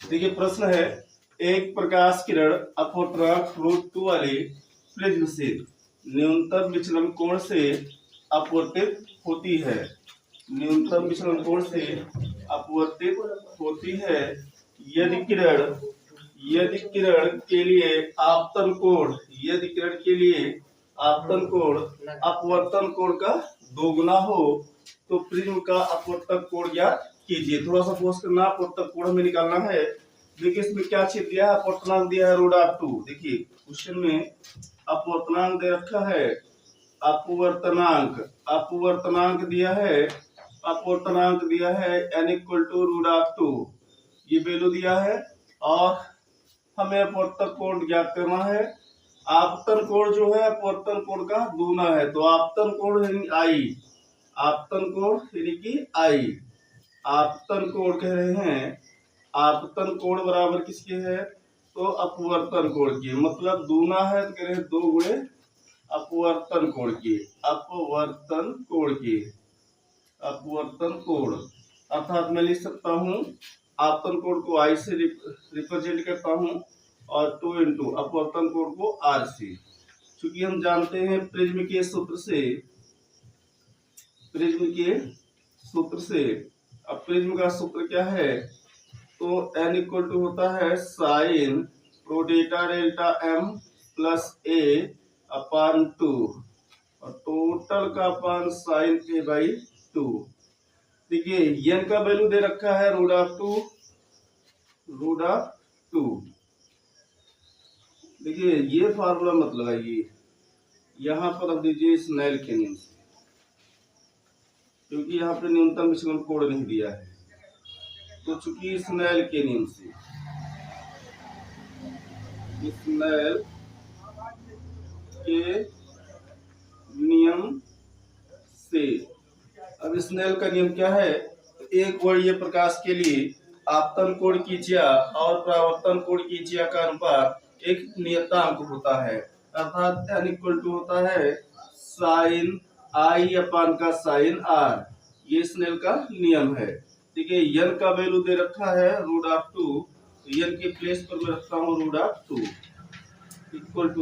देखिए प्रश्न है, एक प्रकाश किरण अपवर्तनांक √2 वाले प्रिज्म से न्यूनतम विचलन कोण से अपवर्तित होती है। न्यूनतम विचलन कोण से अपवर्तित होती है यदि किरण के लिए आपतन कोण अपवर्तन कोण का दोगुना हो तो प्रिज्म का अपवर्तक कोण ज्ञात कीजिए। थोड़ा सा फोर्स करना, अपवर्तक कोण हमें निकालना है। देखिए इसमें क्या छेद दिया है, अपवर्तनांक दिया है √2। देखिए क्वेश्चन में अपवर्तनांक दे रखा है, अपवर्तनांक दिया है n = √2, ये वैल्यू दिया है और हमें अपवर्तक कोण ज्ञात करना है। आपतन कोण जो है अपवर्तन कोण का दूना है, तो आपतन कोण यानी आई, आपतन कोण कह रहे हैं, आपतन कोण बराबर किसके है, तो अपवर्तन कोण के, मतलब दूना है तो कह रहे हैं 2 गुणे अपवर्तन कोण। अर्थात मैं लिख सकता हूं आपतन कोण को I से रिप्रेजेंट करता हूं और 2 इंटू अपवर्तन कोण को R से। चूंकि हम जानते हैं प्रिज्म के सूत्र से, अब प्रिज्म का सूत्र क्या है, तो n = होता है sin प्रोडेटा delta m plus a upon 2 और टोटल का अपान sin a/2। देखिए n का वैल्यू दे रखा है √2। देखिए ये फार्मूला मत लगाइए, यहाँ पर रख दीजिए स्नेल के नियम से, क्योंकि यहाँ पे न्यूनतम विचलन कोण नहीं दिया है। तो चूंकि स्नेल के नियम से, अब स्नेल का नियम क्या है, एक वर्णीय प्रकाश के लिए आपतन कोण की ज्या और परावर्तन कोण की ज्या का अनुपात एक नियतांक होता है। अर्थात n = होता है sin I अपान का sin R, ये स्नेल का नियम है। देखिए n का वैल्यू दे रखा है √2, n के प्लेस पर मैं रखता हूँ √2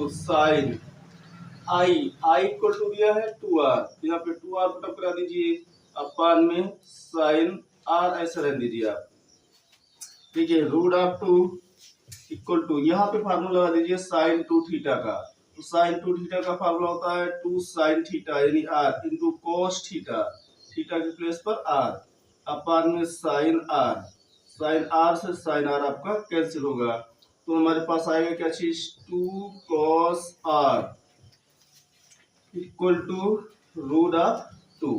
= sin I = दिया है 2R, यहाँ पे 2R पुटअप करा दीजिए, अपान में sin R ऐसा रहने दीजिए आप। देखिए √2 = यहाँ पे फार्मूला लगा दीजिए sin 2θ का, तो sin 2θ का फार्मूला होता है 2 sin θ यानी R इंटू cos θ, थीटा के प्लेस पर R अपान में sin R से sin R आपका कैंसिल होगा, तो हमारे पास आएगा क्या चीज, 2 cos R = √2।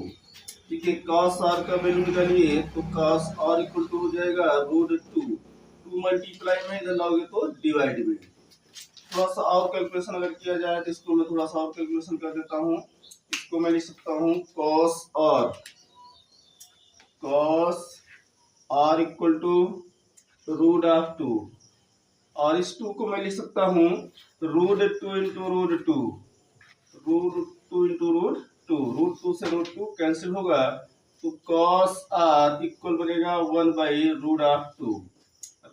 ठीक है, cos R का वैल्यू निकालिए तो cos R = हो जाएगा √2, 2 मल्टीप्लाई में इधर लाओगे तो डिवाइड में। थोड़ा सा और कैलकुलेशन अगर किया जाए तो इसको मैं थोड़ा सा और कैलकुलेशन कर देता हूँ। इसको मैं लिख सकता हूँ cos R = √2 और इस 2 को मैं लिख सकता हूँ √2 से √2 कैंसिल होगा, तो cos R इक्वल बनेगा 1/√2।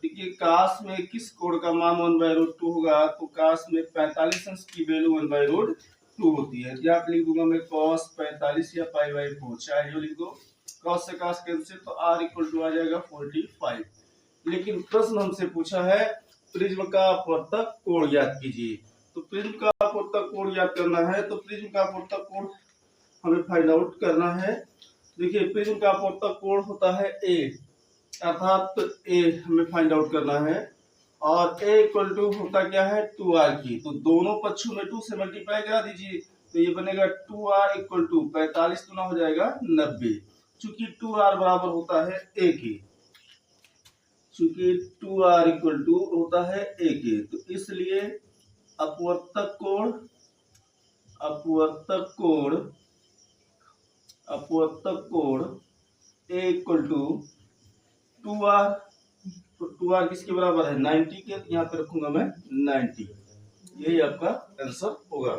देखिए काश में किस कोण का मान 1/√2 होगा, तो काश में 45 अंश की वैल्यू 1/√2 होती है। यहाँ पे लिख दूंगा मैं cos 45 या π/4, चाहे जो लिख दो, cos से cos कैंसिल, तो R = आ जाएगा 45। लेकिन प्रश्न हमसे पूछा है प्रिज्म का अपवर्तक कोण ज्ञात कीजिए, तो प्रिज्म का अपवर्तक कोण ज्ञात करना है, तो प्रिज्म का अपवर्तक कोण हमें फाइंड आउट करना है। देखिए प्रिज्म का अपवर्तक कोण होता है A, अर्थात A हमें फाइंड आउट करना है, और A = होता क्या है 2R की, तो दोनों पक्षों में 2 से मल्टीप्लाई करा दीजिए, तो ये बनेगा 2R = 45 गुना हो जाएगा 90। चूंकि 2R बराबर होता है A के, तो इसलिए अपवर्तक कोण A = 2R, तो 2R किसके बराबर है 90 के, यहाँ पे रखूंगा मैं 90, यही आपका आंसर होगा।